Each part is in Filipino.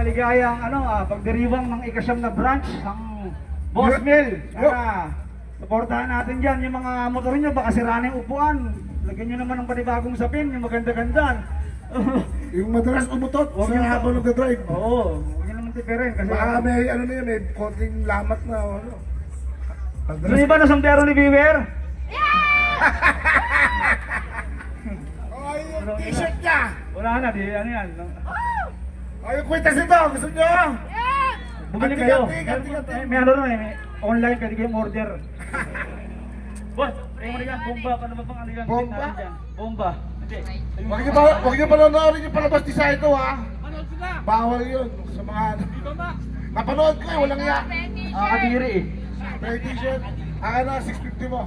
maligayang pagdiriwang ng ikasyam na branch ng Boss Mill. Sana supportahan natin dyan yung mga motor nyo, baka sira na yung upuan. Lagyan nyo naman ng panibagong sapin, yung maganda-ganda. Yung madalas umutot sa habang nagdadrive. Oo, huwag nyo naman tipirin kasi... Baka may may konting lamat na Yung iba na sombrero ni Viver? Ay, yung t-shirt niya! Wala na, di ano yan. Ay, yung kwitas nito! Gusto nyo? Bumili kayo. Ganti. May ano na may online pwede kayong order. Boss, yung ano yan, bomba, paano ba pang ano yan? Bomba? Bomba. Hindi. Huwag niyo panonoorin yung palabas ni Saito, ha? Bawal yun sa mga ano. Napanood ko walang iya. Kadiri eh. May t-shirt. Akin na, 650 mo.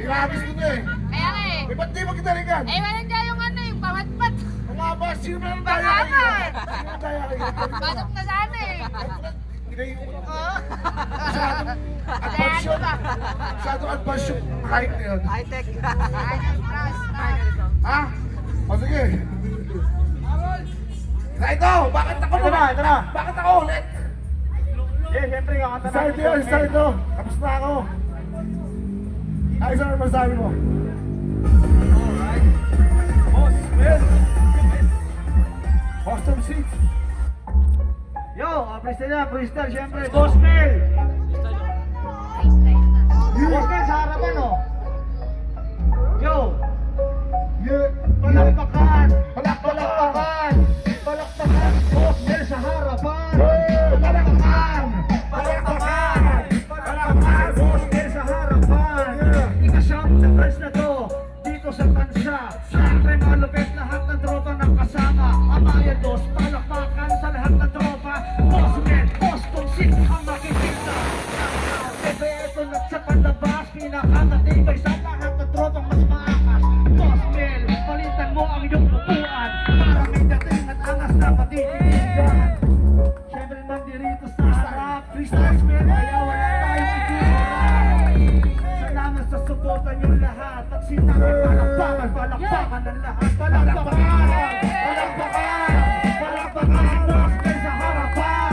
Inabis ko na eh. Kaya nga eh. Ba't di mo kinaringan? Walang dyan yung yung pangatpat. Mga ba, sino na ang daya kayo? Sino ang daya kayo? Pasok na sana eh. Oo. Masyadong advance yung hype na yun. High-tech. Ha? O sige. Saito, bakit ako Ito na, ito na. Bakit ako ulit? Eh, siyempre kakanta na. Saito. Tapos na ako. Ay, sir, masabi mo? Boss, well. Custom seats. Yo, freestyle siyempre. Boss Mel. Boss Mel sa harapan oh. Yo. Yeah. Palakpakan. Palakpakan. Palakpakan. Boss Mel sa harapan. Palakpakan. Palakpakan. Palakpakan. Boss Mel sa harapan. Ikasyam na verse na to. Dito sa tansya. Siyempre malupit lahat ng tropa ng kasama. Amaya dos. Palakpakan sa lahat ng tropa. Boss Mel. Custom seat ang makikita. Bebe ito na sa panlabas. Pinakamatibay sa lahat ng tropang mas maakas. Boss Mel. Palitan mo ang iyong upuan. Para may dating at angas na patitigan. Siyempre nandirito sa harap. Freestyle Mel. Kaya wala tayong ikulan. Salamat sa suporta niyo lahat. At sinabi palakpakan. Palakpakan ng lahat. Palakpakan. Palakpakan. Palakpakan si Boss Mel sa harapan.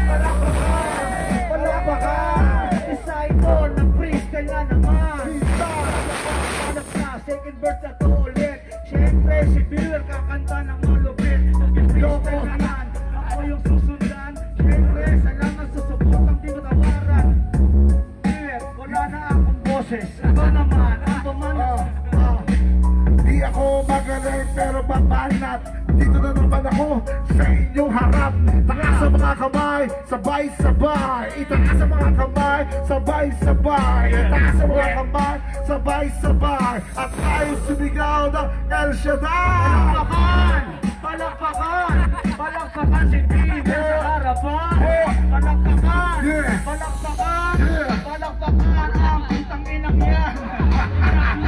Palakpakan. Palakpakan. Isa ito ng freestyle na naman. Palak na. Second verse na to ulit. Siyempre si Biller kakanta ng malupit. Freestyle naman. Ako yung susundan. Siyempre salamat sa suportang di ko tawaran. Biller, wala na akong boses. Ako naman, ang pamanat. Di ako magaling pero babanat. Dito na naman ako sa inyong harap. Taas sa mga kamay, sabay-sabay. Itaas sa mga kamay, sabay-sabay. Itaas sa mga kamay, sabay-sabay. At tayo sumigaw ng El Shaddai. Palakpakan! Palakpakan! Palakpakan si Biller sa harapan! Palakpakan! Palakpakan! Palakpakan ang putang inang yan!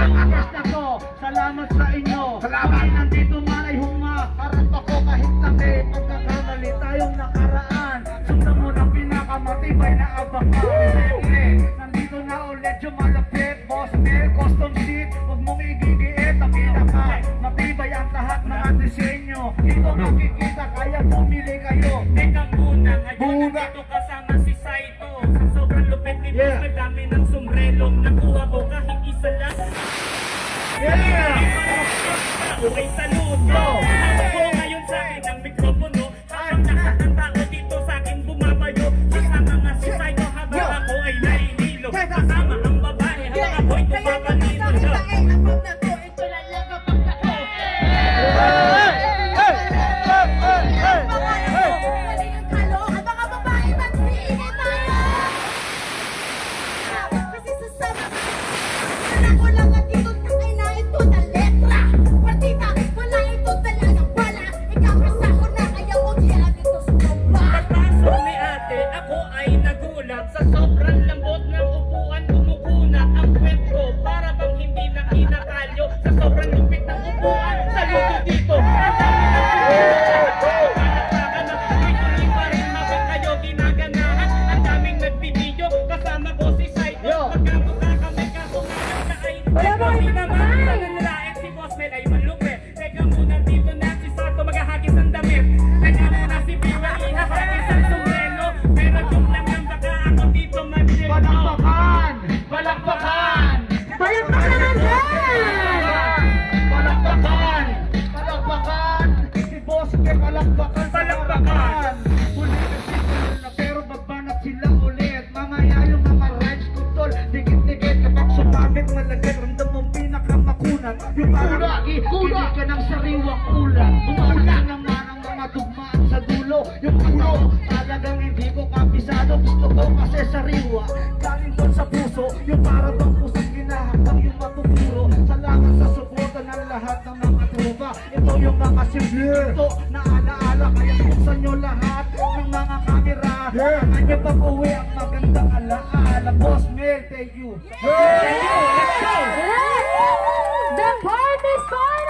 Yes na to! Salamat sa inyo! Salamat! Kami nandito man ay humaharap ako kahit laki pagkakamali tayong nakaraan. Sundan mo ng pinakamatibay na abakan. Nandito na ulit yung malapit. Boss Mel, custom seat. Huwag mong igigiit ang pinaka matibay ang lahat ng disenyo. Dito makikita kaya pumili kayo. Teka muna, ngayon nandito kasama si Saito. Sa sobrang lupit nito, madami ng sombrero. Nakuha ko kahit isa lang. Okay, saludo. Hawak ko ngayon sa akin ang mikropono. Habang lahat ng tao dito sa akin bumabayo. Kasama nga si Saito habang ako ay nainilo. Kasama ang babae habang ako'y tumakanino. Wala ito na letra. Partita, wala ito na Kuha ka ng sariwang ulan. Umulan naman ang mga tugmaan sa dulo. Yung ulo, talagang hindi ko kapisado. Gusto ko kasi sariwa. Galing doon sa puso, yung para bang pusong ginahakang yung matuturo. Salamat sa suporta ng lahat ng mga tropa. Ito yung mga simplito na alaala. Kaya buksan nyo lahat ng mga kamera. Kaya nyo pag-uwi ang magandang alaala. Boss Mel, thank you. The party started!